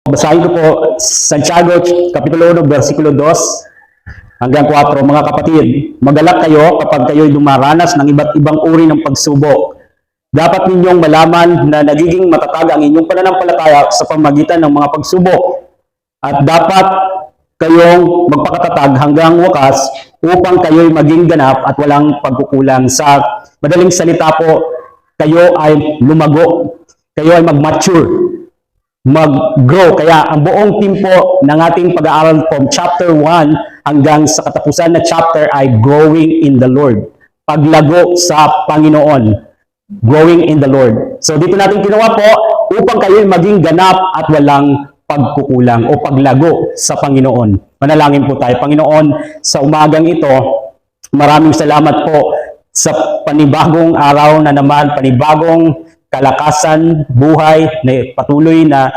Basahin ko po Santiago Kapitulo 1, versikulo 2 hanggang 4. Mga kapatid, magalak kayo kapag kayo'y dumaranas ng iba't ibang uri ng pagsubok. Dapat ninyong malaman na nagiging matatag ang inyong pananampalataya sa pamagitan ng mga pagsubok. At dapat kayong magpakatatag hanggang wakas upang kayo'y maging ganap at walang pagkukulang. Sa madaling salita po, kayo ay lumago, kayo ay mag-mature, mag-grow. Kaya ang buong team po ng ating pag-aaral from chapter 1 hanggang sa katapusan na chapter ay growing in the Lord. Paglago sa Panginoon. Growing in the Lord. So dito natin kinuha po upang kayo maging ganap at walang pagkukulang o paglago sa Panginoon. Manalangin po tayo. Panginoon, sa umagang ito, maraming salamat po sa panibagong araw na naman, panibagong kalakasan, buhay na patuloy na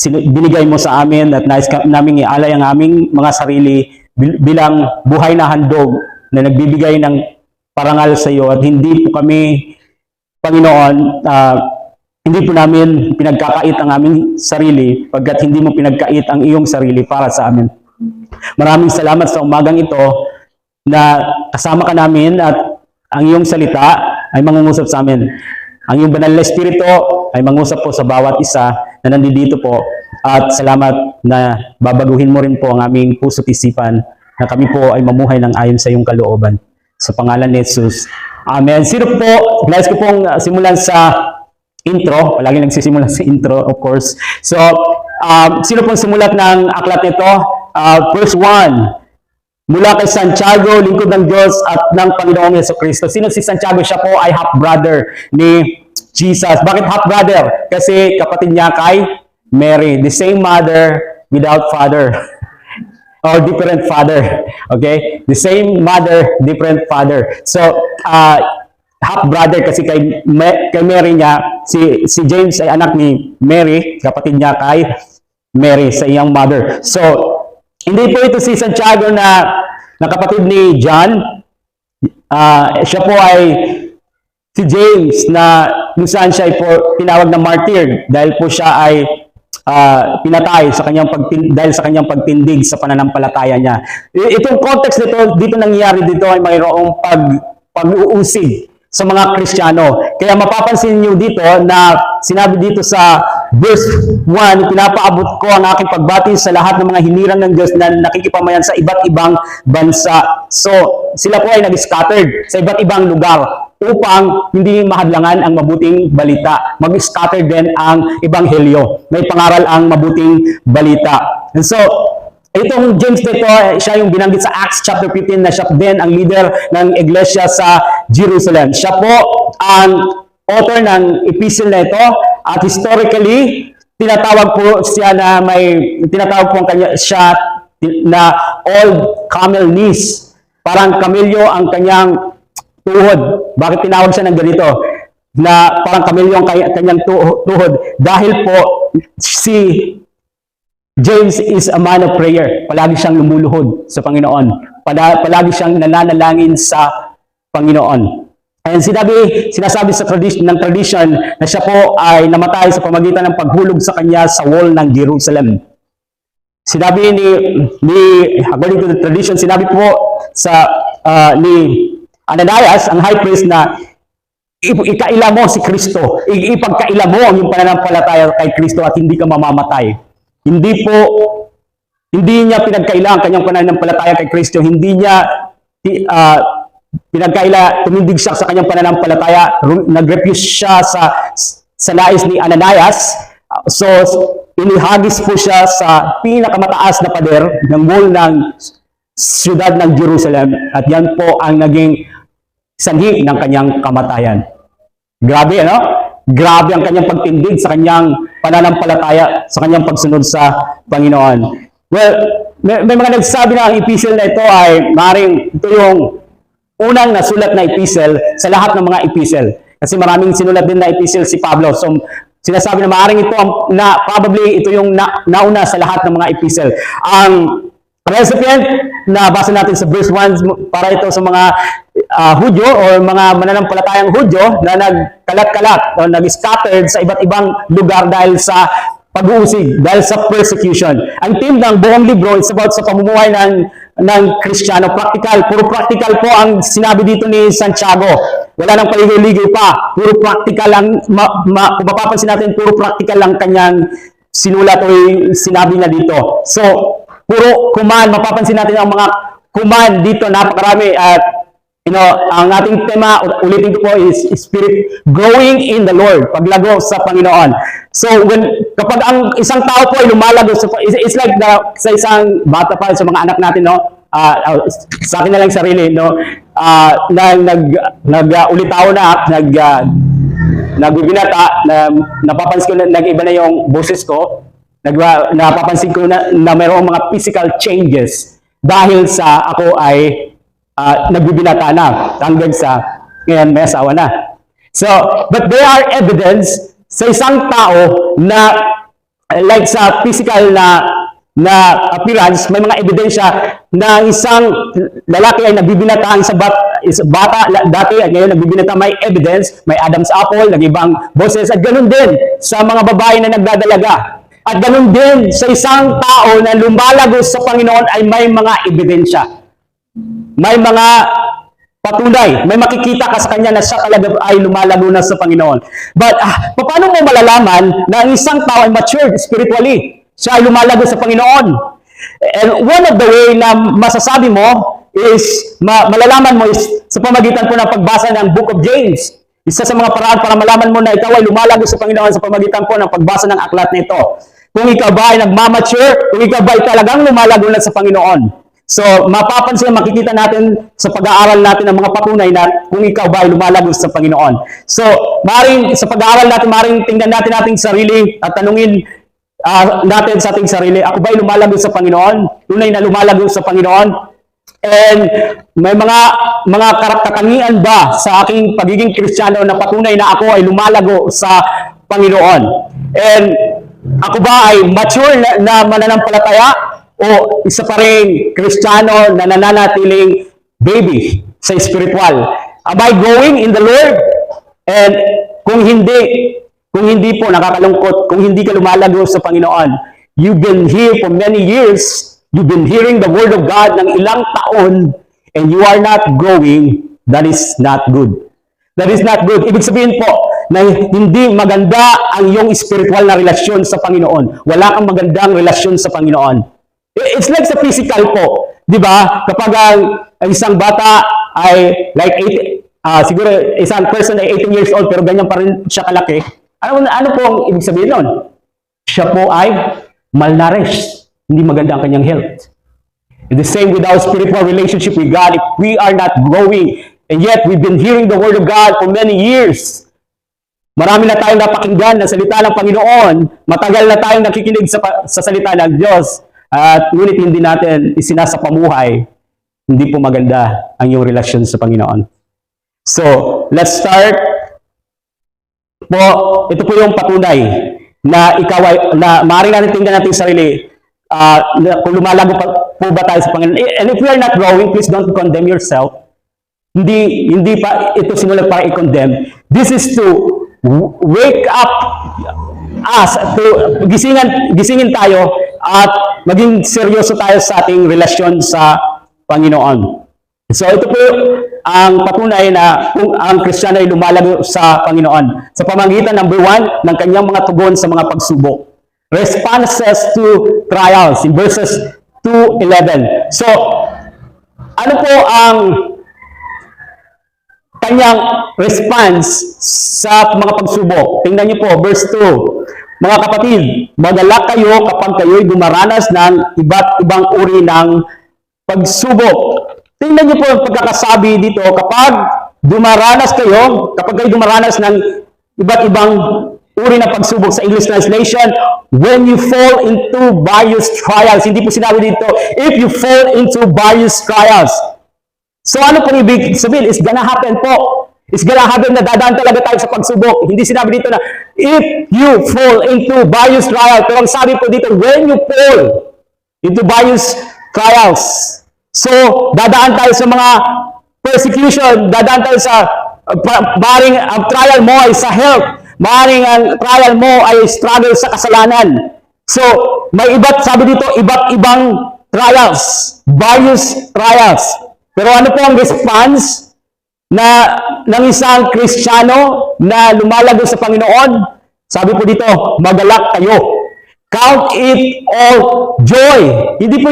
binigay mo sa amin at nais namin ialay ang aming mga sarili bilang buhay na handog na nagbibigay ng parangal sa iyo. At hindi po kami, Panginoon, hindi po namin pinagkakait ang aming sarili pagkat hindi mo pinagkait ang iyong sarili para sa amin. Maraming salamat sa umagang ito na kasama ka namin at ang iyong salita ay mangungusap sa amin. Ang iyong banal na Espiritu ay mangusap po sa bawat isa na nandito po. At salamat na babaguhin mo rin po ang aming puso't isipan na kami po ay mamuhay ng ayon sa iyong kalooban. Sa pangalan ni Jesus. Amen. Sino po, nais ko pong simulan sa intro. Palagi nagsisimulan sa intro, of course. So, sino pong simulat ng aklat nito? Verse 1. Mula kay Santiago, lingkod ng Diyos at ng Panginoong Jesucristo. Sino si Santiago? Siya po ay half-brother ni Jesus. Bakit half-brother? Kasi kapatid niya kay Mary. The same mother without father. Or different father. Okay? The same mother, different father. So, half-brother kasi kay Mary niya, si James ay anak ni Mary, kapatid niya kay Mary, sa iyang mother. So, hindi po ito si Santiago na kapatid ni John. Siya po ay si James na kung saan siya ay po tinawag na martyr dahil po siya ay pinatay sa dahil sa kanyang pagtindig sa pananampalataya niya. Itong context dito nangyayari dito ay mayroong pag-uusig sa mga Kristiyano. Kaya mapapansin niyo dito na sinabi dito sa verse 1, pinapaabot ko ang aking pagbati sa lahat ng mga hinirang ng Diyos na nakikipamayan sa iba't ibang bansa. So, sila po ay nag-scattered sa iba't ibang lugar upang hindi mahadlangan ang mabuting balita. Mag-scatter din ang ebanghelyo. May pangaral ang mabuting balita. And so, itong James dito, siya yung binanggit sa Acts chapter 15 na siya din ang leader ng iglesia sa Jerusalem. Siya po ang author ng epistle na ito at historically, tinatawag po siya na tinatawag po siya na old camel knees. Parang kamelyo ang kanyang tuhod. Bakit tinawag siya ng ganito? Na parang kamelyo ang kanyang tuhod. Dahil po si James is a man of prayer. Palagi siyang lumuluhod sa Panginoon. Palagi siyang nananalangin sa Panginoon. And sinasabi sa tradition na siya po ay namatay sa pamagitan ng paghulog sa kanya sa wall ng Jerusalem. Sinabi according to the tradition, sinabi po ni Ananias, ang high priest, na ikaila mo si Kristo. Ipagkaila mo ang iyong pananampalataya kay Kristo at hindi ka mamamatay. Hindi niya pinagkaila ang kanyang pananampalataya kay Kristo. Hindi niya tumindig siya sa kanyang pananampalataya. Nag-refuse siya sa nais ni Ananias. So, inihagis po siya sa pinakamataas na pader ng wall ng siyudad ng Jerusalem. At yan po ang naging sanhi ng kanyang kamatayan. Grabe, ano? Grabe ang kanyang pagtindig sa kanyang pananampalataya, sa kanyang pagsunod sa Panginoon. Well, may mga nagsabi na ang epistle na ito ay maaaring ito yung unang nasulat na epistle sa lahat ng mga epistle. Kasi maraming sinulat din na epistle si Pablo. So, sinasabi na maaaring probably ito yung nauna sa lahat ng mga epistle. Ang recipient na basa natin sa verse 1 para ito sa mga Hudyo o mga mananampalatayang Hudyo na nagkalat-kalat o nag-scattered sa iba't ibang lugar dahil sa pag-uusig dahil sa persecution. Ang theme ng buong libro is about sa pamumuhay ng Kristiyano. Practical, puro practical po ang sinabi dito ni Santiago. Wala nang paligoy-ligoy pa. Puro practical lang, kung mapapansin natin, puro practical lang kanyang sinulat o sinabi niya dito. So, puro command, mapapansin natin ang mga command dito, napakarami. At ang ating tema, ulitin ko po, is spirit growing in the Lord, paglago sa Panginoon. So, kapag ang isang tao po ay lumalago, it's like sa isang bata pa, sa mga anak natin, no? Sa akin na lang sarili, no? Nag-ulitaw na, nagbibinata, napapansin ko na nag-iba na yung boses ko, napapansin ko na mayroong mga physical changes dahil sa ako ay nagbibinata na hanggang sa ngayon may asawa na. So, but there are evidence sa isang tao na like sa physical na appearance, may mga ebidensya na isang lalaki ay nagbibinata, isang bata dati at ngayon nagbibinata, may evidence, may Adam's apple, nag-ibang boses, at ganun din sa mga babae na nagdadalaga. At ganun din sa isang tao na lumalago sa Panginoon ay may mga ebidensya. May mga patunay, may makikita ka sa kanya na siya talaga ay lumalago na sa Panginoon. But paano mo malalaman na ang isang tao ay matured spiritually? Siya ay lumalago sa Panginoon. And one of the way na masasabi mo is, malalaman mo is sa pamagitan po ng pagbasa ng Book of James. Isa sa mga paraan para malaman mo na ikaw ay lumalago sa Panginoon sa pamagitan po ng pagbasa ng aklat nito. Kung ikaw ba ay nagmamature, kung ikaw ba ay talagang lumalago na sa Panginoon. So, mapapansin, makikita natin sa pag-aaral natin ng mga patunay na kung ikaw ba ay lumalago sa Panginoon. So, sa pag-aaral natin, maring tingnan natin ating sarili at tanungin natin sa ating sarili, ako ba ay lumalago sa Panginoon? Tunay na lumalago sa Panginoon? And may mga katangian ba sa aking pagiging Kristiyano na patunay na ako ay lumalago sa Panginoon? And ako ba ay mature na mananampalataya? O isa pa rin Kristiyano na nananatiling baby sa spiritual? Am I growing in the Lord? And kung hindi po, nakakalungkot, kung hindi ka lumalago sa Panginoon, you've been here for many years, you've been hearing the Word of God ng ilang taon, and you are not growing, that is not good. That is not good. Ibig sabihin po, na hindi maganda ang iyong spiritual na relasyon sa Panginoon. Wala kang magandang relasyon sa Panginoon. It's like sa physical po, di ba? Kapag ang isang bata ay like siguro isang person ay 18 years old pero ganyan pa rin siya kalaki, ano po ang ibig sabihin nun? Siya po ay malnourished, hindi maganda ang kanyang health. And the same with our spiritual relationship with God. If we are not growing, and yet we've been hearing the Word of God for many years, marami na tayong napakinggan na salita ng Panginoon, matagal na tayong nakikinig sa salita ng Diyos, at ngunit hindi natin isinasapamuhay, hindi po maganda ang iyong relasyon sa Panginoon. So, let's start po. Ito po yung patunay na ikaw ay, na maaaring natin tingnan natin sarili, kung lumalago po ba tayo sa Panginoon. And if you are not growing, please don't condemn yourself. Hindi pa ito sinulat para i-condemn. This is to wake up us, to gisingin tayo at maging seryoso tayo sa ating relasyon sa Panginoon. So ito po ang patunay na kung ang Kristiyano ay lumalago sa Panginoon sa pamamagitan, number 1, ng kanyang mga tugon sa mga pagsubok. Responses to trials in verses 2:11. So, ano po ang kanyang response sa mga pagsubok? Tingnan niyo po, verse 2. Mga kapatid, magalak kayo kapag kayo'y dumaranas ng iba't ibang uri ng pagsubok. Tingnan niyo po ang pagkakasabi dito, kapag kayo'y dumaranas ng iba't ibang uri ng pagsubok. Sa English translation, when you fall into various trials. Hindi po sinabi dito, if you fall into various trials. So ano pong ibig sabihin? It's gonna happen po. It's gonna happen na dadaan talaga tayo sa pagsubok. Hindi sinabi dito na, if you fall into various trials. Pero ang sabi po dito, when you fall into various trials. So, dadaan tayo sa mga persecution, dadaan tayo sa, baring ang trial mo ay sa health, Maaaring ang trial mo ay struggle sa kasalanan. So, may sabi dito, iba't ibang trials, various trials. Pero ano po ang response ng isang Kristiyano na lumalago sa Panginoon? Sabi po dito, magalak kayo. Count it all joy. Hindi po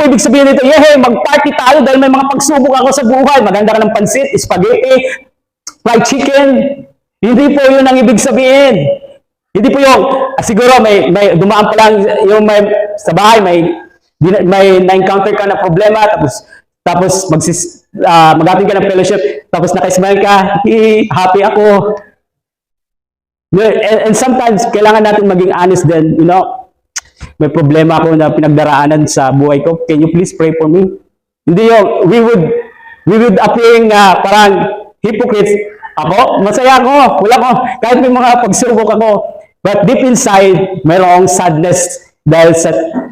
ibig sabihin nito, mag-party tayo dahil may mga pagsubok ako sa buhay. Maganda ka ng pansit, spaghetti, fried chicken. Hindi po yun ang ibig sabihin. Hindi po yung, siguro may dumaan pa lang sa bahay, may na-encounter ka na problema, tapos mag-attend ka ng fellowship, tapos naka-smile ka, happy ako. And sometimes, kailangan natin maging honest din, may problema ako na pinagdaraanan sa buhay ko. Can you please pray for me? Hindi yung, we would appearing parang hypocrites. Ako, masaya ako. Wala ko, kahit may mga pagsubok ako. But deep inside, mayroong sadness dahil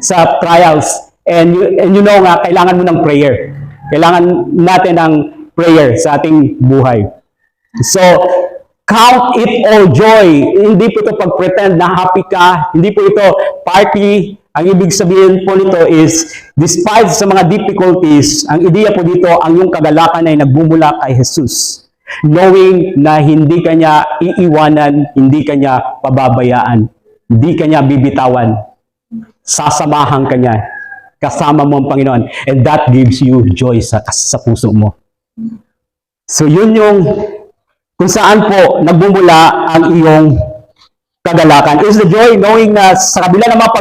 sa trials. And you know nga, kailangan mo ng prayer. Kailangan natin ng prayer sa ating buhay. So, count it all joy. Hindi po ito pag-pretend na happy ka. Hindi po ito party. Ang ibig sabihin po nito is, despite sa mga difficulties, ang ideya po dito, ang iyong kagalakan ay nagbumula kay Jesus. Knowing na hindi ka niya iiwanan, hindi ka niya pababayaan, hindi ka niya bibitawan. Sasamahan ka niya. Kasama mo ang Panginoon. And that gives you joy sa puso mo. So yun yung kung saan po nagbumula ang iyong kagalakan. Is the joy knowing na sa kabila ng mga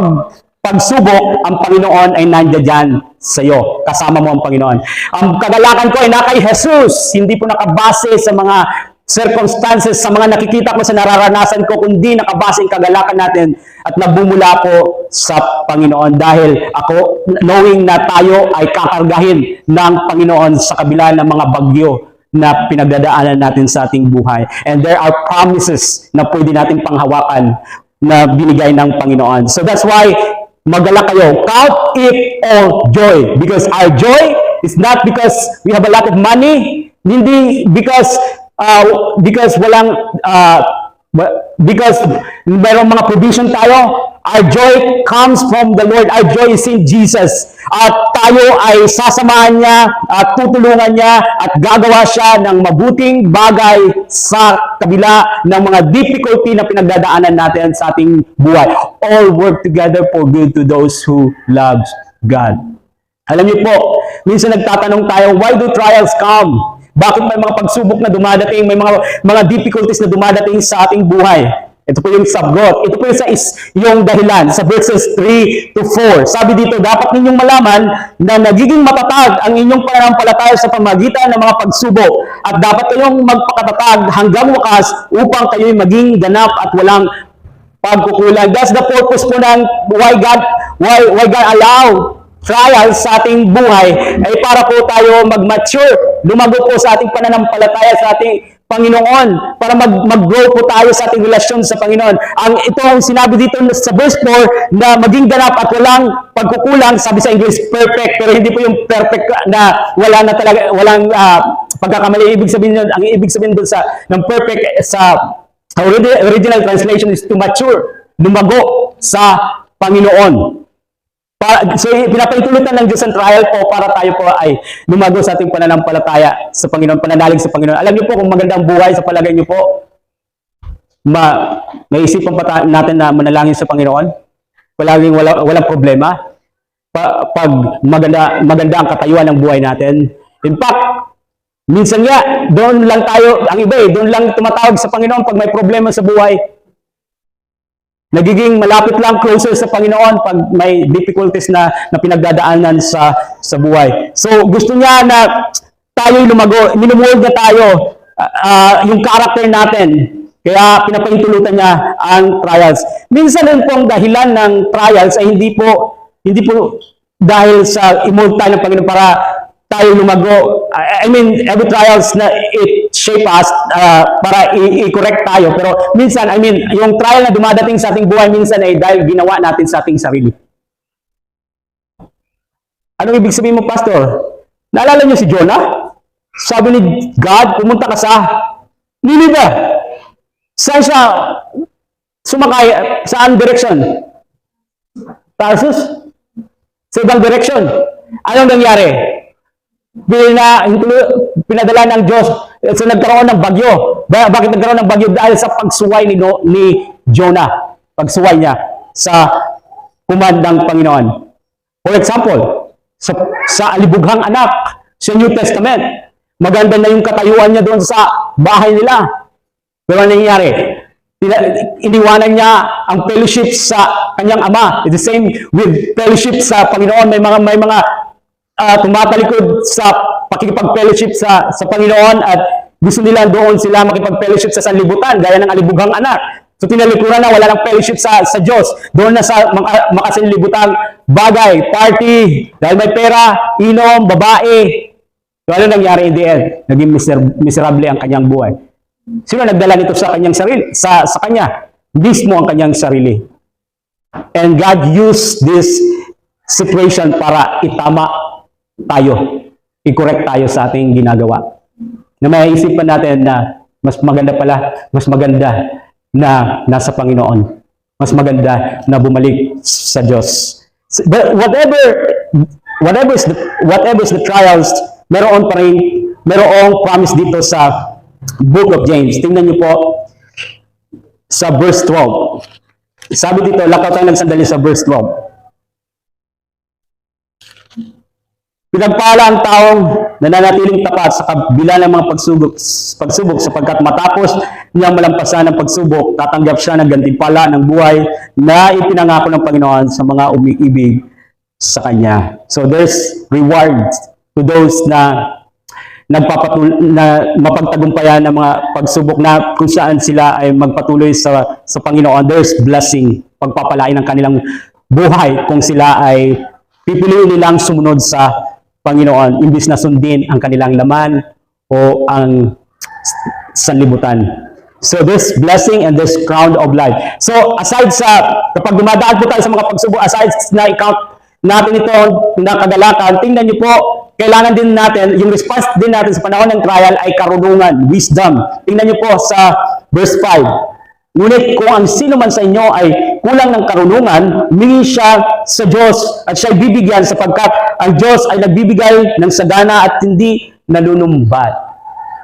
pagsubok, ang Panginoon ay nandiyan sa iyo. Kasama mo ang Panginoon. Ang kagalakan ko ay na kay Jesus. Hindi po nakabase sa mga circumstances, sa mga nakikita ko, sa nararanasan ko, kundi nakabase ang kagalakan natin at nagbumula po sa Panginoon. Dahil ako, knowing na tayo ay kakargahin ng Panginoon sa kabila ng mga bagyo na pinagdadaanan natin sa ating buhay. And there are promises na pwede natin panghawakan na binigay ng Panginoon. So that's why, magalak kayo. Count it all joy. Because our joy is not because we have a lot of money, hindi because because mayroong mga provision tayo. Our joy comes from the Lord. Our joy is in Jesus. At tayo ay sasamahan niya at tutulungan niya at gagawa siya ng mabuting bagay sa kabila ng mga difficulty na pinagdadaanan natin sa ating buhay. All work together for good to those who loves God. Alam niyo po, minsan nagtatanong tayo, why do trials come? Bakit may mga pagsubok na dumadating, may mga difficulties na dumadating sa ating buhay? Ito po yung sagot. Ito po yung dahilan sa verses 3 to 4. Sabi dito, dapat ninyong malaman na nagiging matatag ang inyong pananampalataya sa pamagitan ng mga pagsubok. At dapat kayong magpakatatag hanggang wakas upang kayo'y maging ganap at walang pagkukulang. That's the purpose po ng why God allow trials sa ating buhay ay para po tayo mag-mature, lumago po sa ating pananampalataya sa ating Panginoon, para mag-grow po tayo sa ating relasyon sa Panginoon. Itong sinabi dito sa verse 4 na maging ganap at walang pagkukulang, sabi sa English, perfect, pero hindi po yung perfect na wala na talaga, walang pagkakamali. Ang ibig sabihin doon ng perfect sa original translation is to mature, lumago sa Panginoon. So, pinapahintulutan ng Diyos ang trial po para tayo po ay lumago sa ating pananampalataya sa Panginoon, pananalig sa Panginoon. Alam niyo po kung magandang buhay sa palagay niyo po, may isipan pa natin na manalangin sa Panginoon. Palaging walang problema. Pag maganda ang katayuan ng buhay natin. In fact, minsan nga, doon lang tayo, ang iba doon lang tumatawag sa Panginoon pag may problema sa buhay. Nagiging malapit lang, closer sa Panginoon pag may difficulties na pinagdadaanan sa buhay. So, gusto niya na tayo'y lumago, minumuhold na tayo yung character natin. Kaya pinapahintulutan niya ang trials. Minsan din pong dahilan ng trials ay hindi po dahil sa imold tayo ng Panginoon para tayo lumago. I mean, every trials na it shape us para i-correct tayo. Pero minsan, yung trial na dumadating sa ating buhay minsan ay dahil ginawa natin sa ating sarili. Anong ibig sabihin mo, Pastor? Naalala niyo si Jonah? Sabi ni God, pumunta ka sa Nineveh. Saan siya sumakay? Saan direction? Tarsus? Sa ibang direction. Anong nangyari? Pinadala ng Diyos. So nagkaroon ng bagyo. Bakit nagkaroon ng bagyo? Dahil sa pagsuway ni Jonah. Pagsuway niya sa command ng Panginoon. For example, sa alibughang anak, sa New Testament, maganda na yung katayuan niya doon sa bahay nila. Pero ano nangyari? Iniwanan niya ang fellowship sa kanyang ama. It's the same with fellowship sa Panginoon. May mga tumatalikod sa pakikipag-fellowship sa Panginoon at gusto nila doon sila makipag-fellowship sa sanlibutan gaya ng alibughang anak. So tinalikuran na, wala ng fellowship sa Diyos. Doon na sa makasanlibutang bagay, party, dahil may pera, inom, babae. So ano nangyari in the end? Naging miserable ang kanyang buhay. Sino nagdala nito sa kanyang sarili? Sa kanya. Mismo ang kanyang sarili. And God used this situation para itama tayo. I-correct tayo sa ating ginagawa. Na may isipan natin na mas maganda na nasa Panginoon. Mas maganda na bumalik sa Diyos. But whatever is the trials, merong promise dito sa Book of James. Tingnan niyo po sa verse 12. Sabi dito, lakaw tayo ng sandali sa verse 12. Pinagpala ang taong nananatiling tapat sa kabila ng mga pagsubok sapagkat matapos niyang malampasan ng pagsubok, tatanggap siya ng gantimpala ng buhay na ipinangako ng Panginoon sa mga umiibig sa Kanya. So there's reward to those na mapagtagumpayan ng mga pagsubok na kung saan sila ay magpatuloy sa Panginoon. There's blessing, pagpapalain ng kanilang buhay kung sila ay pipiliin nilang sumunod sa Panginoon, imbis na sundin ang kanilang laman o ang sanlibutan. So there's blessing and there's crown of life. So aside sa, kapag dumadaan po tayo sa mga pagsubok, aside na i-count natin ito na kagalakan, tingnan niyo po, kailangan din natin, yung response din natin sa panahon ng trial ay karunungan, wisdom. Tingnan niyo po sa verse 5. Ngunit kung ang sino man sa inyo ay kulang ng karunungan, humingi siya sa Diyos at siya ay bibigyan sapagkat ang Diyos ay nagbibigay ng sagana at hindi nalulumbat.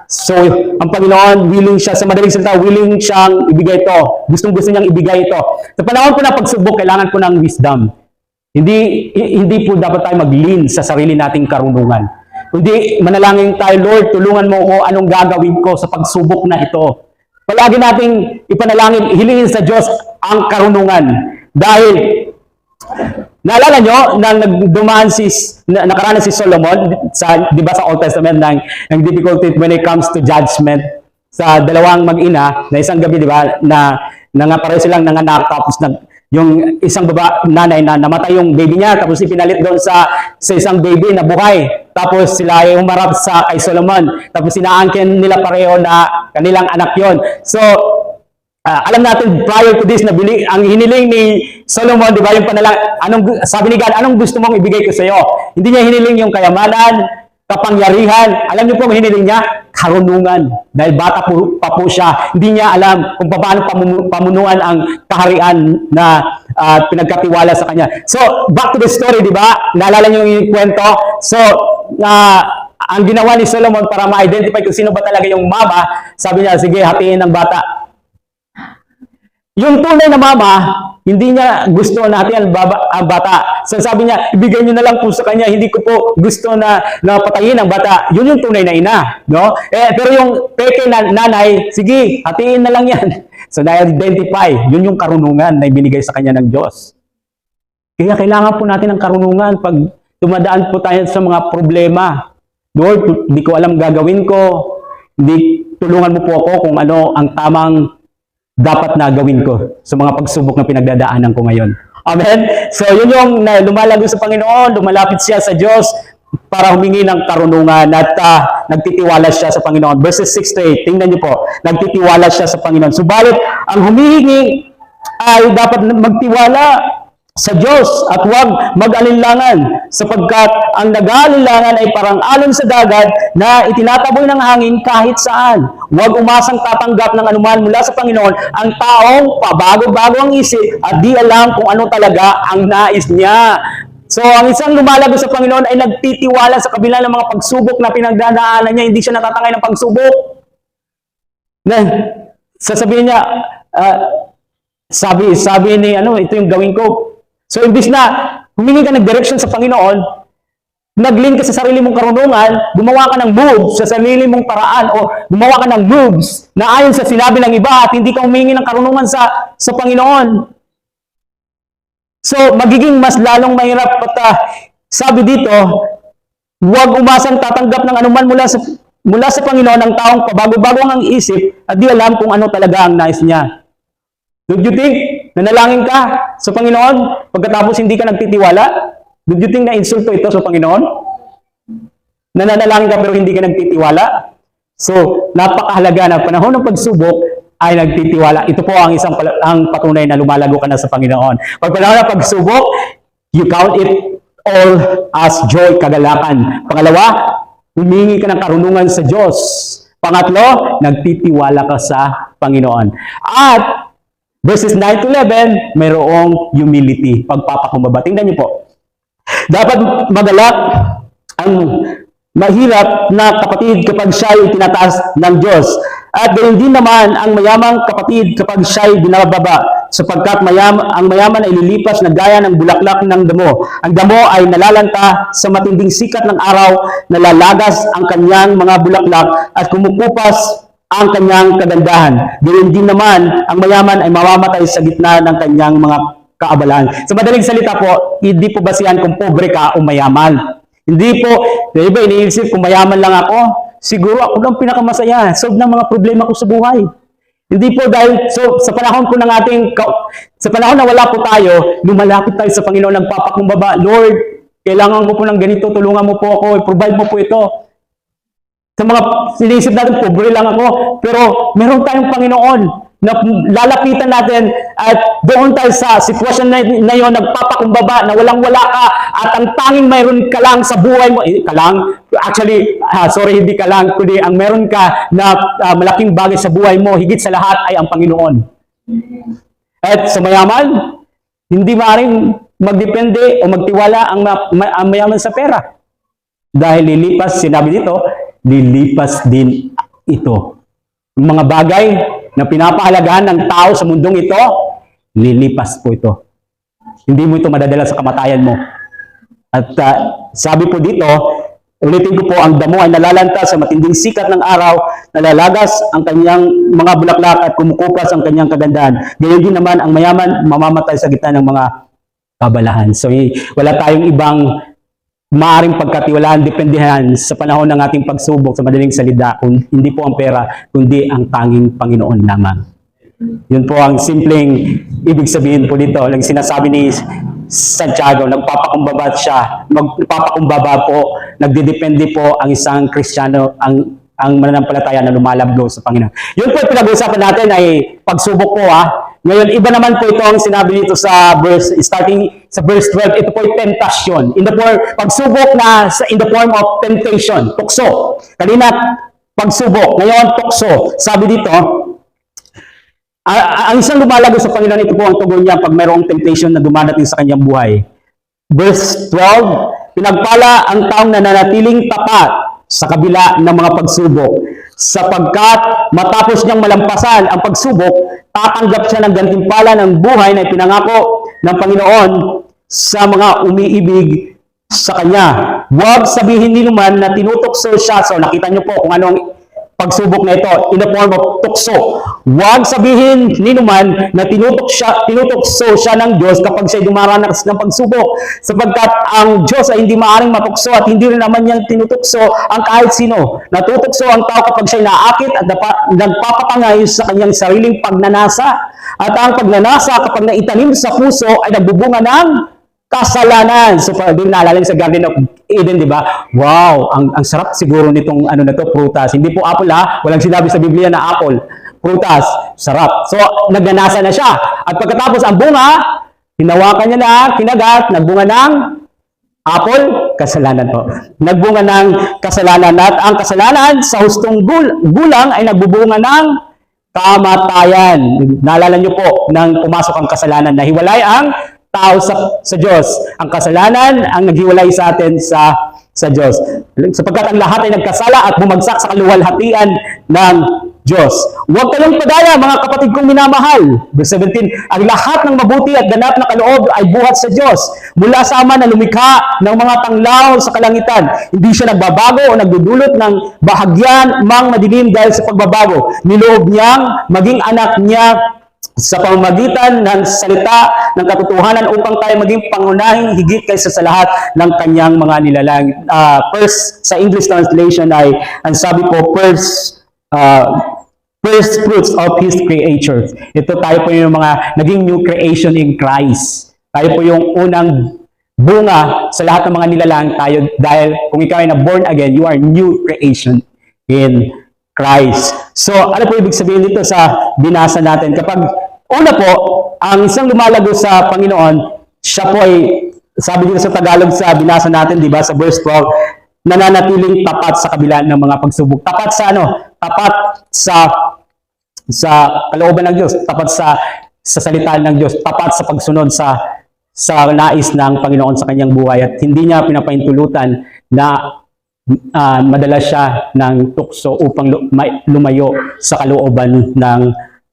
So, ang Panginoon, willing siya, sa madaling salita, willing siyang ibigay ito. Gustong-gusto niyang ibigay ito. Sa panahon po ng pagsubok, kailangan po ng wisdom. Hindi po dapat tayo mag-lean sa sarili nating karunungan. Kundi manalangin tayo, Lord, tulungan mo ko anong gagawin ko sa pagsubok na ito. Palagi nating ipanalangin, hilingin sa Diyos ang karunungan. Dahil, naalala nyo, nang nakaranas si Solomon, di ba sa Old Testament, ng difficulty when it comes to judgment, sa dalawang mag-ina, na isang gabi, di ba, na pareho silang nanganak, tapos yung isang nanay na namatay yung baby niya, tapos ipinalit doon sa isang baby na buhay. Tapos sila ay humarap kay Solomon. Tapos sinaangkin nila pareho na kanilang anak yon. So, alam natin prior to this, ang hiniling ni Solomon, di ba, yung sabi ni God, anong gusto mong ibigay ko sa iyo? Hindi niya hiniling yung kayamanan, kapangyarihan. Alam niyo po ang hiniling niya? Karunungan. Dahil bata pa po siya, hindi niya alam kung paano pamunuan ang kaharian na pinagkatiwala sa kanya. So, back to the story, di ba? Naalala niyo yung kwento? So, ang ginawa ni Solomon para ma-identify kung sino ba talaga yung mama, sabi niya, sige, hatiin ng bata. Yung tunay na mama, hindi niya gusto natin ang bata. So sabi niya, ibigay niyo na lang po sa kanya, hindi ko po gusto na patayin ang bata. Yun yung tunay na ina. No? Pero yung peke na nanay, sige, hatiin na lang yan. So na-identify, yun yung karunungan na ibinigay sa kanya ng Diyos. Kaya kailangan po natin ng karunungan pag dumadaan po tayo sa mga problema. Lord, hindi ko alam gagawin ko. Hindi, tulungan mo po ako kung ano ang tamang dapat na gawin ko sa mga pagsubok na pinagdadaanan ko ngayon. Amen? So, yun yung lumalago sa Panginoon, lumalapit siya sa Diyos para humingi ng karunungan at nagtitiwala siya sa Panginoon. Verses 6 to 8, tingnan niyo po, nagtitiwala siya sa Panginoon. Subalit, ang humihingi ay dapat magtiwala sa Diyos at huwag mag-alinlangan sapagkat ang nag-aalinlangan ay parang alon sa dagat na itinataboy ng hangin kahit saan. Huwag umasang tatanggap ng anuman mula sa Panginoon ang taong pabago-bago ang isip at di alam kung ano talaga ang nais niya. So, ang isang lumalago sa Panginoon ay nagtitiwala sa kabila ng mga pagsubok na pinagdadaanan niya, hindi siya natatangay ng pagsubok. Na, sasabihin niya, sabi ni ito yung gawin ko. So, imbis na humingi ka ng direction sa Panginoon, nag-link ka sa sarili mong karunungan, gumawa ka ng moves sa sarili mong paraan o gumawa ka ng moves na ayon sa sinabi ng iba at hindi ka humingi ng karunungan sa Panginoon. So, magiging mas lalong mahirap at sabi dito, huwag umasang tatanggap ng anuman mula sa Panginoon ang taong pabago-bago ang isip at di alam kung ano talaga ang nais niya. Don't you think nanalangin ka sa Panginoon pagkatapos hindi ka nagtitiwala? Don't you think na insulto ito sa Panginoon? Nananalangin ka pero hindi ka nagtitiwala? So, napakahalaga na panahon ng pagsubok ay nagtitiwala. Ito po ang ang patunay na lumalago ka na sa Panginoon. Pag panahon ng pagsubok, you count it all as joy, kagalakan. Pangalawa, humingi ka ng karunungan sa Diyos. Pangatlo, nagtitiwala ka sa Panginoon. At verses 9 to 11, mayroong humility, pagpapakumbaba. Tingnan niyo po. Dapat magalak ang mahirap na kapatid kapag siya ay tinataas ng Diyos. At gayon din naman ang mayamang kapatid kapag siya ay binababa. Sapagkat ang mayaman ay lilipas na gaya ng bulaklak ng damo. Ang damo ay nalalanta sa matinding sikat ng araw, nalalagas ang kanyang mga bulaklak at kumukupas ang kanyang kagandahan. Gayon din naman, ang mayaman ay mamamatay sa gitna ng kanyang mga kaabalahan. Sa madaling salita po, hindi po basihan kung pobre ka o mayaman. Hindi po, iba iniisip kung mayaman lang ako, siguro ako lang pinakamasaya, solve ng mga problema ko sa buhay. Hindi po dahil, so, sa panahon sa panahon na wala po tayo, lumalapit tayo sa Panginoon, nagpapakumbaba, Lord, kailangan ko po ng ganito, tulungan mo po ako, provide mo po ito. Sa mga sinisip natin, pobre lang ako. Pero meron tayong Panginoon na lalapitan natin at doon tayo sa sitwasyon na yun, nagpapakumbaba, na walang-wala ka at ang tanging mayroon ka lang sa buhay mo, hindi ka lang, kundi ang meron ka na malaking bagay sa buhay mo, higit sa lahat ay ang Panginoon. At sa mayaman, hindi maaaring magdepende o magtiwala ang mayaman sa pera. Dahil lilipas, sinabi dito, lilipas din ito. Yung mga bagay na pinapahalagahan ng tao sa mundong ito, lilipas po ito. Hindi mo ito madadala sa kamatayan mo. At sabi po dito, ulitin ko po, ang damo ay nalalanta sa matinding sikat ng araw, nalalagas ang kanyang mga bulaklak at kumukupas ang kanyang kagandahan. Gayon din naman, ang mayaman mamamatay sa gitna ng mga kabalahan. So, wala tayong ibang maaring pagkatiwalaan, dependehan sa panahon ng ating pagsubok, sa madaling salita, hindi po ang pera, kundi ang tanging Panginoon lamang. Yun po ang simpleng ibig sabihin po dito. Lang sinasabi ni Santiago, nagpapakumbaba siya, magpapakumbaba po, nagdidepende po ang isang Kristiyano, ang mananampalataya na lumalablo sa Panginoon. Yun po yung pinag-uusapan natin ay pagsubok po Ngayon, iba naman po ito ang sinabi dito sa starting sa verse 12, ito po ay temptation. Pagsubok na in the form of temptation, tukso. Kanina, pagsubok. Ngayon, tukso. Sabi dito, ang isang lumalago sa Panginoon, ito po ang tugon niya pag mayroong temptation na dumadating sa kanyang buhay. Verse 12, pinagpala ang taong nananatiling tapat sa kabila ng mga pagsubok, sapagkat matapos niyang malampasan ang pagsubok, tatanggap siya ng gantimpala ng buhay na ipinangako ng Panginoon sa mga umiibig sa Kanya. Huwag sabihin ninuman na tinutokso siya. So nakita niyo po kung anong pagsubok na ito, in the form of tukso. Huwag sabihin ninuman na tinutokso siya ng Diyos kapag siya dumaranas ng pagsubok, sapagkat ang Diyos ay hindi maaaring matukso at hindi rin naman niya tinutokso ang kahit sino. Natutokso ang tao kapag siya naakit at nagpapatangay sa kanyang sariling pagnanasa. At ang pagnanasa kapag naitanim sa puso ay nagbubunga ng kasalanan. So, din naalala sa Garden of Eden, di ba? Wow, ang sarap siguro nitong prutas. Hindi po apple walang sinabi sa Biblia na apple. Prutas, sarap. So, nagnanasa na siya. At pagkatapos ang bunga, Hinawakan niya na, kinagat, nagbunga ng apple, kasalanan po. Nagbunga ng kasalanan at ang kasalanan sa hustong gulang ay nagbubunga ng kamatayan. Naalala niyo po nang pumasok ang kasalanan, nahiwalay ang tao sa Diyos. Ang kasalanan ang naghiwalay sa atin sa Diyos. Sapagkat ang lahat ay nagkasala at bumagsak sa kaluwalhatian ng Diyos. Huwag kayong padaya, mga kapatid kong minamahal. Verse 17, ang lahat ng mabuti at ganap na kaloob ay buhat sa Diyos. Mula sa Ama na lumikha ng mga tanglaw sa kalangitan. Hindi siya nagbabago o nagdudulot ng bahagyan mang madilim dahil sa pagbabago. Niloob niyang maging anak niya sa pamamagitan ng salita ng katotohanan upang tayo maging pangunahing higit kaysa sa lahat ng kanyang mga nilalang. First, sa English translation ay, ang sabi po, first fruits of His creatures. Ito tayo po yung mga naging new creation in Christ. Tayo po yung unang bunga sa lahat ng mga nilalang tayo dahil kung ikaw ay na born again, you are new creation in Christ. So, ano po ibig sabihin dito sa binasa natin? Kapag, una po, ang isang lumalago sa Panginoon, siya po ay, sabi dito sa Tagalog sa binasa natin, di ba, sa verse 12, nananatiling tapat sa kabila ng mga pagsubok. Tapat sa ano? Tapat sa kalooban ng Diyos, tapat sa salita ng Diyos, tapat sa pagsunod sa nais ng Panginoon sa kanyang buhay at hindi niya pinapaintulutan na madala siya ng tukso upang lumayo sa kalooban ng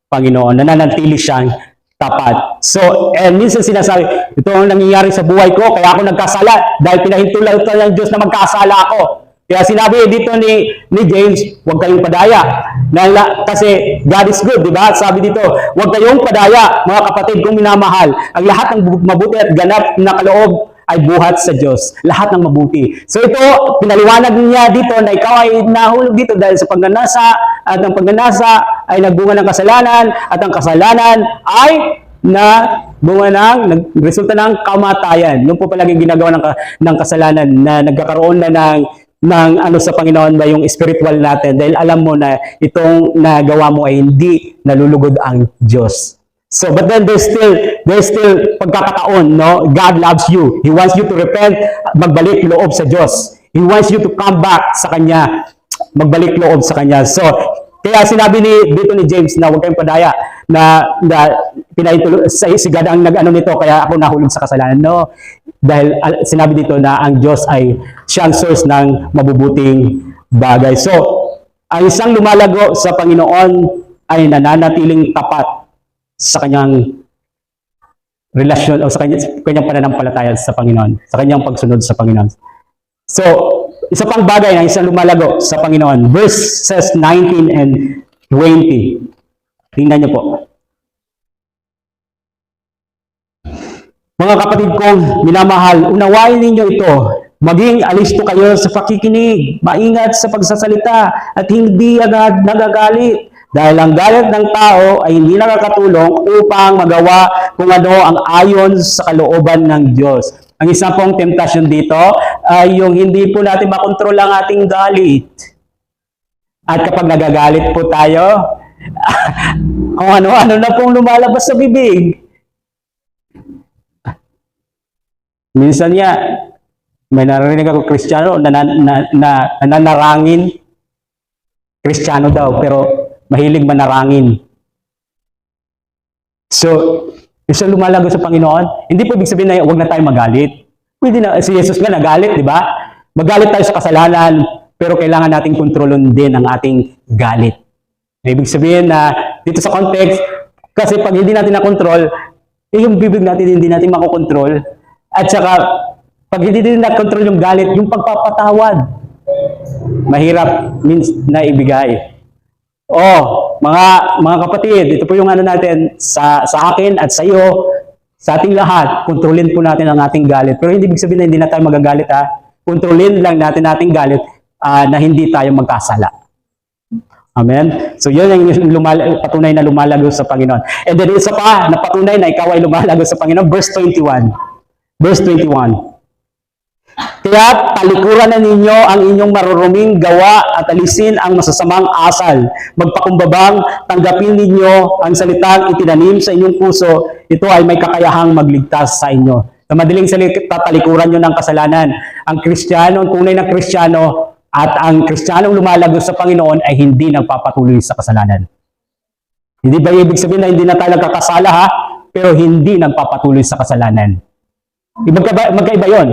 Panginoon. Nananatili siyang tapat. So, minsan sinasabi, ito ang nangyayari sa buhay ko, kaya ako nagkasala dahil pinahintulutan ng Diyos na magkasala ako. Kaya sinabi dito ni James, huwag kayong padaya. Kasi God is good, di ba? Sabi dito, huwag kayong padaya, mga kapatid kong minamahal. Ang lahat ng mabuti at ganap na kaloob ay buhat sa Diyos. Lahat ng mabuti. So ito, pinaliwanag niya dito na ikaw ay nahulog dito dahil sa pagnanasa at ang pagnanasa ay nagbunga ng kasalanan at ang kasalanan ay nagresulta ng kamatayan. Yung po palaging ginagawa ng kasalanan na nagkakaroon na ng ano sa Panginoon ba yung spiritual natin dahil alam mo na itong nagawa mo ay hindi nalulugod ang Diyos. So, but then there's still pagkakataon, no? God loves you. He wants you to repent, magbalik loob sa Diyos. He wants you to come back sa Kanya, magbalik loob sa Kanya. So, kaya sinabi dito ni James na huwag kayong padaya na si God ang nag-ano nito, kaya ako nahulog sa kasalanan. No, dahil sinabi dito na ang Diyos ay siyang source ng mabubuting bagay. So, ang isang lumalago sa Panginoon ay nananatiling tapat sa kanyang relasyon o sa kanyang pananampalataya sa Panginoon, sa kanyang pagsunod sa Panginoon. So, isa pang bagay na isang lumalago sa Panginoon, verses 19 and 20. Tingnan niyo po. Mga kapatid kong minamahal, unawain ninyo ito. Maging alisto kayo sa pakikinig, maingat sa pagsasalita, at hindi agad nagagalit. Dahil ang galit ng tao ay hindi nakakatulong upang magawa kung ano ang ayon sa kalooban ng Diyos. Ang isa pong temptasyon dito ay yung hindi po natin makontrol ang ating galit. At kapag nagagalit po tayo, kung ano-ano na pong lumalabas sa bibig. Minsan niya, may narinig ako Kristiyano na nananarangin. Kristiyano daw, pero mahilig manarangin. So, isang lumalago sa Panginoon, hindi po ibig sabihin na huwag na tayo magalit. Pwede na, si Jesus nga nagalit, di ba? Magalit tayo sa kasalanan, pero kailangan nating kontrolon din ang ating galit. Ibig sabihin na, dito sa context, kasi pag hindi natin na-control, yung bibig natin hindi natin makokontrol. At saka, pag hindi din na-control yung galit, yung pagpapatawad, mahirap na ibigay. Mga kapatid, ito po yung ano natin sa akin at sa iyo, sa ating lahat, kontrolin po natin ang ating galit. Pero hindi ibig sabihin na hindi na tayo magagalit, ha? Kontrolin lang natin ating galit na hindi tayo magkasala. Amen? So yun yung patunay na lumalago sa Panginoon. And then isa pa na patunay na ikaw ay lumalago sa Panginoon, verse 21. Verse 21. Kaya talikuran na ninyo ang inyong maruruming gawa at alisin ang masasamang asal. Magpakumbabang, tanggapin ninyo ang salitang itinanim sa inyong puso. Ito ay may kakayahang magligtas sa inyo. Sa madaling salita, talikuran nyo ng kasalanan. Ang Kristiyano, ang tunay na Kristiyano, at ang Kristiyanong lumalago sa Panginoon ay hindi nagpapatuloy sa kasalanan. Hindi ba ibig sabihin na hindi na tayo nagkakasala ha? Pero hindi nagpapatuloy sa kasalanan. Magkaiba yun.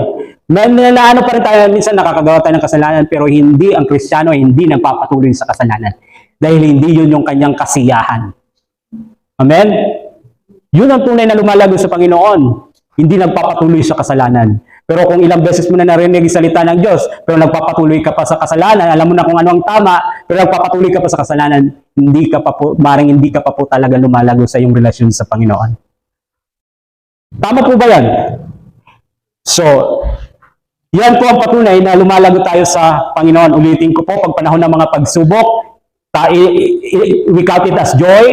Ano pa rin tayo, minsan nakakagawa tayo ng kasalanan, pero hindi, ang Kristiyano ay hindi nagpapatuloy sa kasalanan. Dahil hindi yun yung kanyang kasiyahan. Amen? Yun ang tunay na lumalago sa Panginoon. Hindi nagpapatuloy sa kasalanan. Pero kung ilang beses mo na narinig yung salita ng Diyos, pero nagpapatuloy ka pa sa kasalanan, alam mo na kung ano ang tama, pero nagpapatuloy ka pa sa kasalanan, maring hindi ka pa po talaga lumalago sa iyong relasyon sa Panginoon. Tama po ba yan? So, yan po ang patunay na lumalago tayo sa Panginoon. Ulitin ko po, pag panahon ng mga pagsubok, we count it as joy.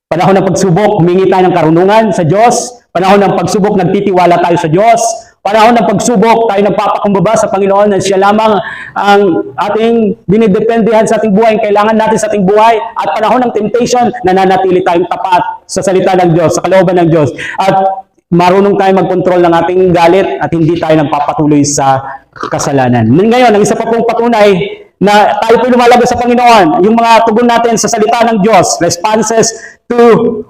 Panahon ng pagsubok, humingi tayo ng karunungan sa Diyos. Panahon ng pagsubok, nagtitiwala tayo sa Diyos. Panahon ng pagsubok, tayo nagpapakumbaba sa Panginoon na siya lamang ang ating dinidependihan sa ating buhay, kailangan natin sa ating buhay. At panahon ng temptation, nananatili tayong tapat sa salita ng Diyos, sa kalooban ng Diyos. At marunong tayo magkontrol ng ating galit at hindi tayo nagpapatuloy sa kasalanan. Ngayon, ang isa pa pong patunay na tayo po lumalago sa Panginoon, yung mga tugon natin sa salita ng Diyos, responses to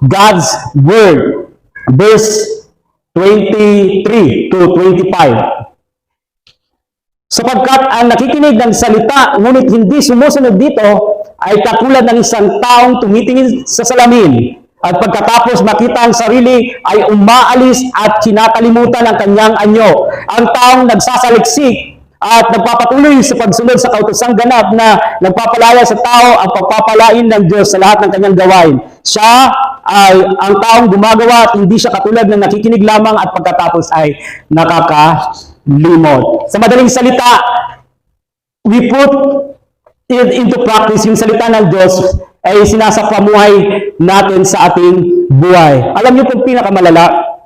God's Word. Verse 23 to 25. Sapagkat ang nakikinig ng salita, ngunit hindi sumusunod dito, ay katulad ng isang taong tumitingin sa salamin. At pagkatapos makita ang sarili, ay umaalis at kinakalimutan ang kanyang anyo. Ang taong nagsasaliksik at nagpapatuloy sa pagsunod sa kautosang ganap na nagpapalaya sa tao ang pagpapalain ng Diyos sa lahat ng kanyang gawain. Siya ay ang taong gumagawa at hindi siya katulad ng nakikinig lamang at pagkatapos ay nakakalimot. Sa madaling salita, we put it into practice yung salita ng Diyos ay sinasapamuhay natin sa ating buhay. Alam niyo kung pinakamalala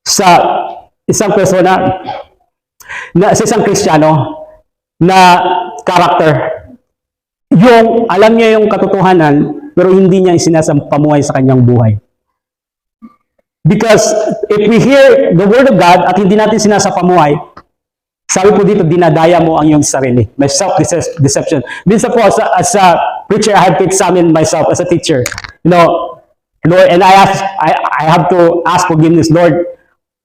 sa isang persona, sa isang Kristiyano na character, yung alam niya yung katotohanan pero hindi niya sinasapamuhay sa kanyang buhay. Because if we hear the Word of God at hindi natin sinasapamuhay, sabi po dito, dinadaya mo ang iyong sarili. May self-deception. Minsan po, as a preacher, I have to examine myself as a teacher. You know, Lord, and I have to ask forgiveness, Lord.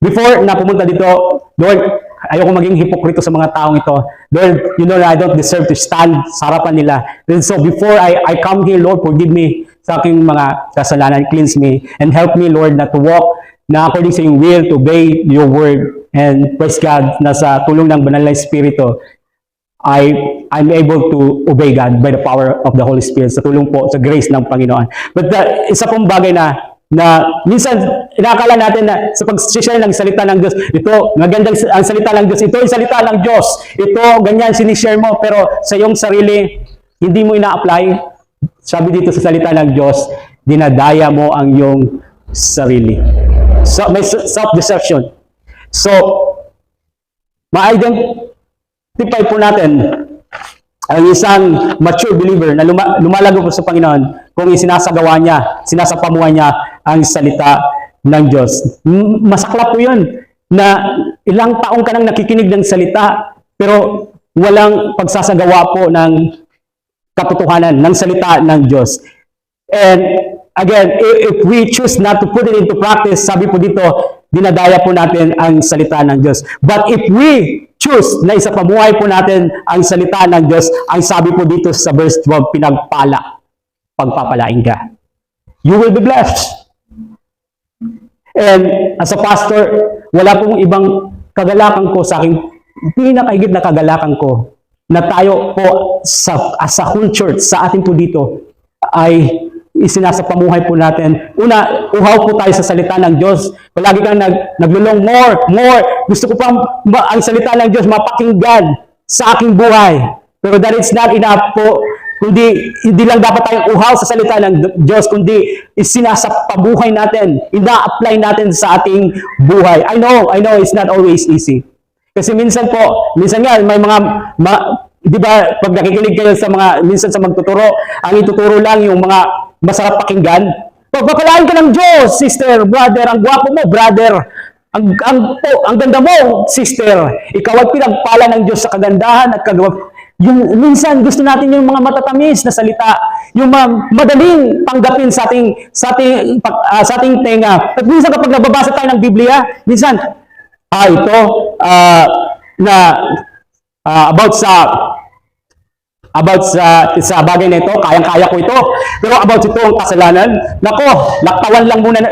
Before na pumunta dito, Lord, ayoko maging hipokrito sa mga taong ito. Lord, you know I don't deserve to stand sa harapan nila. And so before I come here, Lord, forgive me sa aking mga kasalanan, cleanse me, and help me, Lord, na to walk na according sa iyong will, to obey your word. And praise God, na sa tulong ng banal na Espiritu, I'm able to obey God by the power of the Holy Spirit, sa tulong po, sa grace ng Panginoon. But isa pong bagay na minsan, inakala natin na sa pag-share ng salita ng Diyos, ito, magandang ang salita ng Diyos, ito yung salita ng Diyos, ito, ganyan, sinishare mo, pero sa iyong sarili, hindi mo ina-apply. Sabi dito sa salita ng Diyos, dinadaya mo ang iyong sarili. So, may self-deception. So, ma-identify po natin ang isang mature believer na lumalago po sa Panginoon kung isinasagawa niya, sinasapamuhay niya ang salita ng Diyos. Masaklap po yun na ilang taong ka nang nakikinig ng salita pero walang pagsasagawa po ng katotohanan ng salita ng Diyos. And again, if we choose not to put it into practice, sabi po dito, dinadaya po natin ang salita ng Diyos. But if we choose na isapamuhay po natin ang salita ng Diyos, ang sabi po dito sa verse 12, pinagpala, pagpapalain ka. You will be blessed. And as a pastor, wala pong ibang kagalakan ko sa akin, pinakahigit na kagalakan ko na tayo po as a whole church, sa atin po dito, ay isinasapamuhay po natin. Una, uhaw po tayo sa salita ng Diyos. Palagi kang naglulong, more. Gusto ko pang ang salita ng Diyos mapakinggan sa aking buhay. Pero that is not enough po. Kundi, hindi lang dapat tayong uhaw sa salita ng Diyos, kundi isinasapamuhay natin, ina-apply natin sa ating buhay. I know it's not always easy. Kasi minsan nga may mga, di ba, pag nakikinig kayo sa mga, minsan sa magtuturo, ang ituturo lang yung mga masarap pakinggan. Pagpapalain ka ng Diyos, sister, brother, ang gwapo mo, brother, ang ganda mo, sister. Ikaw ay pinagpala ng Diyos sa kagandahan at kagwapo. Yung minsan gusto natin yung mga matatamis na salita, yung madaling tanggapin sa ating tenga. At minsan kapag nababasa tayo ng Biblia, minsan ito about sa bagay na ito, kayang-kaya ko ito. Pero about ito ang kasalanan, nako,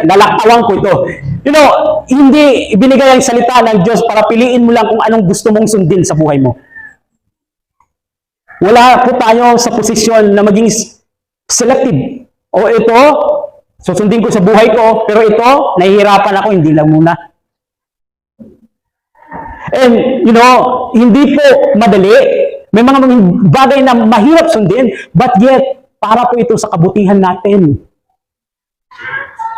lalaktawan ko ito. You know, hindi ibinigay ang salita ng Diyos para piliin mo lang kung anong gusto mong sundin sa buhay mo. Wala po tayo sa posisyon na maging selective. O ito, susundin ko sa buhay ko, pero ito, nahihirapan ako, hindi lang muna. And, you know, hindi po madali. May mga bagay na mahirap sundin, but yet, para po ito sa kabutihan natin.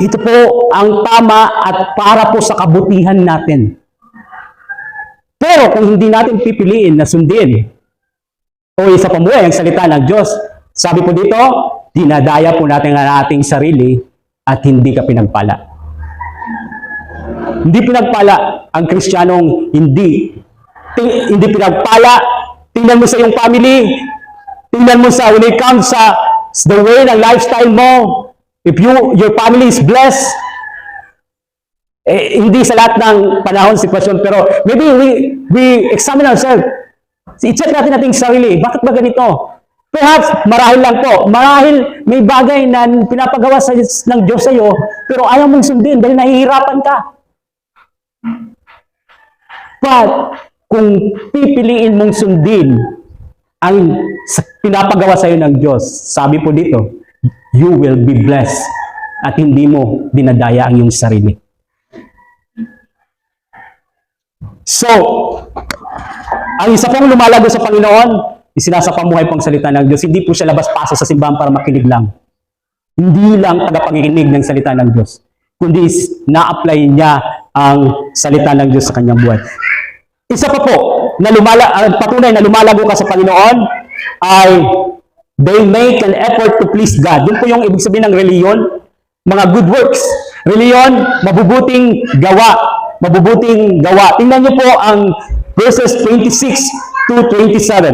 Ito po ang tama at para po sa kabutihan natin. Pero kung hindi natin pipiliin na sundin, o isa pamuhay ang salita ng Diyos, sabi po dito, dinadaya po natin ang ating sarili at hindi ka pinagpala. Hindi pinagpala ang Kristiyanong hindi pinagpala. Tingnan mo sa iyong family, tingnan mo sa when it comes sa the way ng lifestyle mo. If your family is blessed, hindi sa lahat ng panahon, sitwasyon, pero maybe we examine ourselves. I-check natin ating sarili. Bakit ba ganito? Perhaps, marahil lang po. Marahil may bagay na pinapagawa ng Diyos sa iyo, pero ayaw mong sundin dahil nahihirapan ka. But, kung pipiliin mong sundin ang pinapagawa sa iyo ng Diyos, sabi po dito, you will be blessed at hindi mo dinadaya ang iyong sarili. So, ang isa pong lumalago sa Panginoon, isinasapamuhay pang salita ng Diyos. Hindi po siya labas-pasok sa simbahan para makinig lang. Hindi lang tagapakikinig ng salita ng Diyos, kundi na-apply niya ang salita ng Diyos sa kanyang buhay. Isa pa po, patunay na lumalago ka sa Panginoon, ay they make an effort to please God. Yun po yung ibig sabihin ng reliyon, mga good works. Reliyon, mabubuting gawa. Mabubuting gawa. Tingnan niyo po ang verses 26 to 27.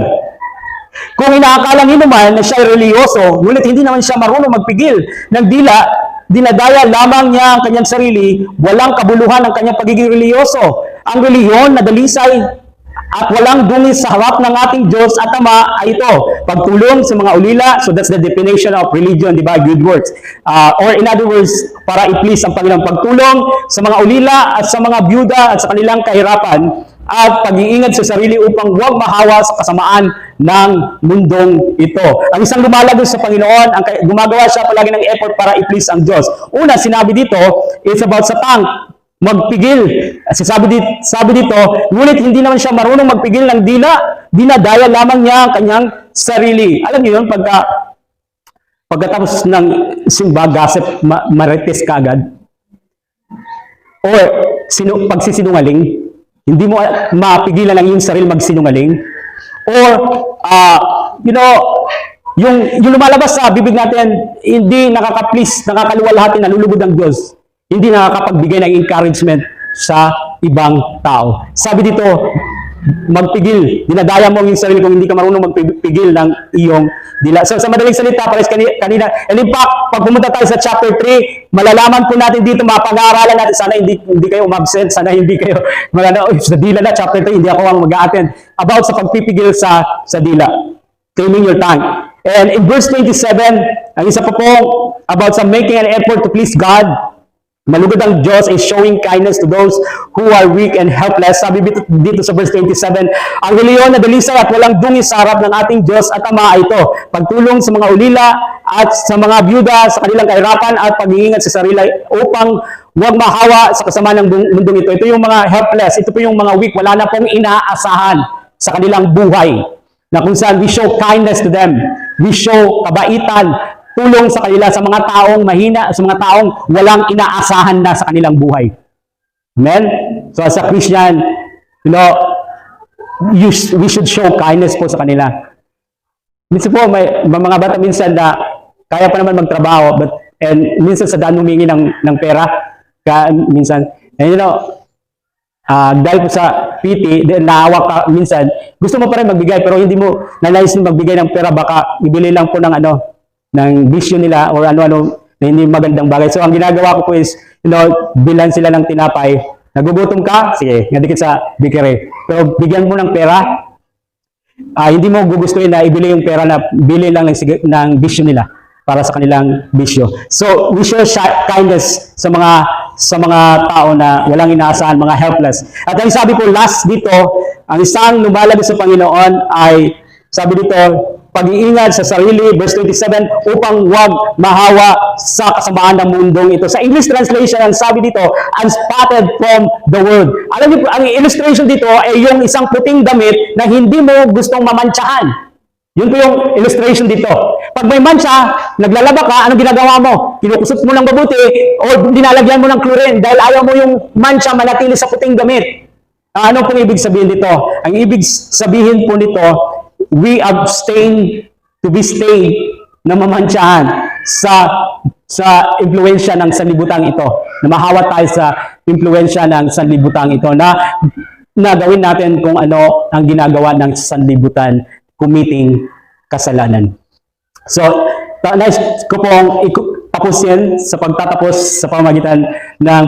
Kung inaakala niyo naman na siya ay reliyoso, ngunit hindi naman siya marunong magpigil ng dila, dinadaya lamang niya ang kanyang sarili, walang kabuluhan ang kanyang pagiging reliyoso. Ang reliyon na dalisay at walang dungis sa harap ng ating Diyos at Ama ay ito, pagtulong sa mga ulila. So that's the definition of religion, di ba? Good works. Or in other words, para i-please ang Panginoon, pagtulong sa mga ulila at sa mga byuda at sa kanilang kahirapan at pag-iingat sa sarili upang huwag mahawa sa kasamaan ng mundong ito. Ang isang lumalago sa Panginoon, gumagawa siya palagi ng effort para i-please ang Diyos. Una, sinabi dito, it's about sa magpigil. Sabi dito, ngunit hindi naman siya marunong magpigil ng dila, dinadaya lamang niya ang kanyang sarili. Alam niyo yun, pagkatapos ng simba, gossip, marites ka agad. Or pagsisinungaling, hindi mo mapigilan ang iyong sarili magsinungaling. Or, yung lumalabas sa bibig natin, hindi nakaka-please, nakakaluwalhati, nalulugod ang Diyos. Hindi nakakapagbigay ng encouragement sa ibang tao. Sabi dito, magpigil. Dinadaya mo ang iyong sarili kung hindi ka marunong magpigil ng iyong dila. So, sa madaling salita, pares kanina. And in fact, pag pumunta tayo sa chapter 3, malalaman po natin dito, mapag-aaralan natin. Sana hindi kayo umabsent. Sana hindi kayo, sa dila na, chapter 3, hindi ako ang mag-a-attend. About sa pagpipigil sa dila. Taming your tongue. And in verse 27, ang isa pa po, about sa making an effort to please God. Malugod ang Diyos is showing kindness to those who are weak and helpless. Sabi dito sa verse 27, ang reliyon na dalisay at walang dungis sa harap ng ating Diyos at Ama ay ito, pagtulong sa mga ulila at sa mga byuda sa kanilang kahirapan at pag-iingat sa sarili upang huwag mahawa sa kasama ng mundong ito. Ito yung mga helpless, ito po yung mga weak, wala na pong inaasahan sa kanilang buhay, na kung saan we show kindness to them, we show kabaitan, tulong sa kanila, sa mga taong mahina, sa mga taong walang inaasahan na sa kanilang buhay. Amen? So as a Christian, we should show kindness po sa kanila. Minsan po, may mga bata minsan na kaya pa naman magtrabaho, and minsan sa daan humingi ng pera, minsan, and you know, dahil po sa pity, naawa ka minsan, gusto mo pa rin magbigay, pero hindi mo nanais magbigay ng pera, baka ibili lang po ng ng bisyo nila, or ano-ano, na hindi magandang bagay. So, ang ginagawa ko po is, bilan sila ng tinapay. Nagugutom ka? Sige, ngadikit sa bakery. Pero bigyan mo ng pera, hindi mo gugustuhin na ibili yung pera na bili lang ng bisyo nila para sa kanilang bisyo. So, we show kindness sa mga tao na walang inaasahan, mga helpless. At ang sabi po last dito, ang isang lumalabas sa Panginoon ay, sabi dito, pag-iingat sa sarili, verse 27, upang huwag mahawa sa kasamaan ng mundong ito. Sa English translation, ang sabi dito, unspotted from the world. Alam niyo po, ang illustration dito ay yung isang puting damit na hindi mo gustong mamantsahan. Yun po yung illustration dito. Pag may mancha, naglalaba ka, anong ginagawa mo? Kinukusot mo ng mabuti o dinalagyan mo ng chlorine dahil ayaw mo yung mancha manatili sa puting damit. Ano pong ibig sabihin dito? Ang ibig sabihin po nito, we abstain to be stained na mamantsahan sa impluensya ng sanlibutan ito. Na mahawa tayo sa impluensya ng sanlibutan ito na gawin natin kung ano ang ginagawa ng sanlibutan, committing kasalanan. So, nais ko pong tapusin sa pagtatapos sa pamamagitan ng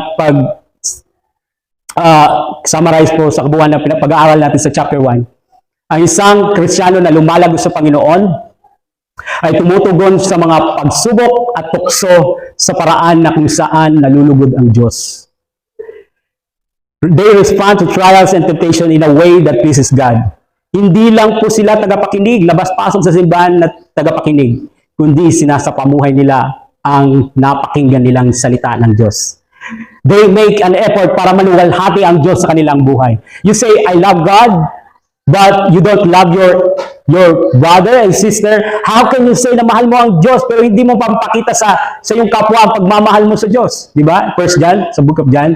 summarize po sa kabuuan ng pag-aaral natin sa chapter 1. Ang isang Kristiyano na lumalago sa Panginoon ay tumutugon sa mga pagsubok at tukso sa paraan na kung saan nalulugod ang Diyos. They respond to trials and temptation in a way that pleases God. Hindi lang po sila tagapakinig, labas-pasok sa simbahan na tagapakinig, kundi sinasapamuhay nila ang napakinggan nilang salita ng Diyos. They make an effort para maluwalhati ang Diyos sa kanilang buhay. You say, I love God, but you don't love your brother and sister. How can you say na mahal mo ang Diyos pero hindi mo pampakita sa iyong kapwa ang pagmamahal mo sa Diyos? Di ba? First John, sa book of John.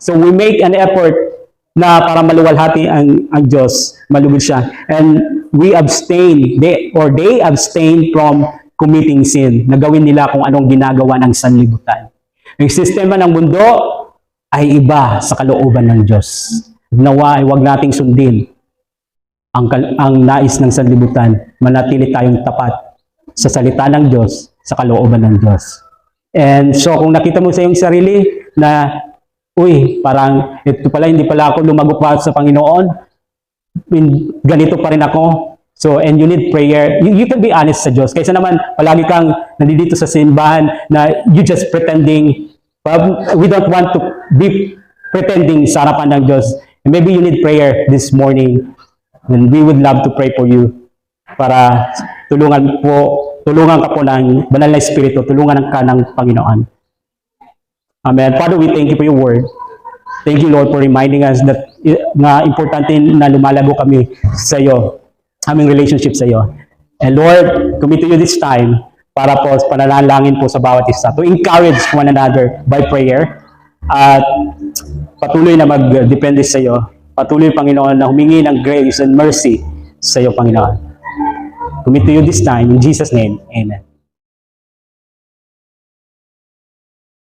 So we make an effort na para maluwalhati ang Diyos, malugod siya. And we abstain, they abstain from committing sin. Nagawin nila kung anong ginagawa ng sanlibutan. Ang sistema ng mundo ay iba sa kalooban ng Diyos. Nawa ay huwag nating sundin ang nais ng sanlibutan. Manatili tayong tapat sa salita ng Diyos, sa kalooban ng Diyos. And so kung nakita mo sa iyong sarili na parang ito pala, hindi pala ako lumago pa sa Panginoon, ganito pa rin ako. So, and you need prayer. You can be honest sa Diyos. Kaysa naman, palagi kang nandito sa simbahan na you just pretending. We don't want to be pretending sa harapan ng Diyos. And maybe you need prayer this morning. And we would love to pray for you para tulungan ka po ng banal na Espiritu, tulungan ka ng Panginoon. Amen. Father, we thank you for your word. Thank you, Lord, for reminding us that importante na lumalago kami sa iyo, aming relationship sa iyo. And Lord, commit to you this time para po panalangin po sa bawat isa, to encourage one another by prayer at patuloy na mag-depende sa iyo. Patuloy, Panginoon, na humingi ng grace and mercy sa iyo, Panginoon. Commit to you this time. In Jesus' name, amen.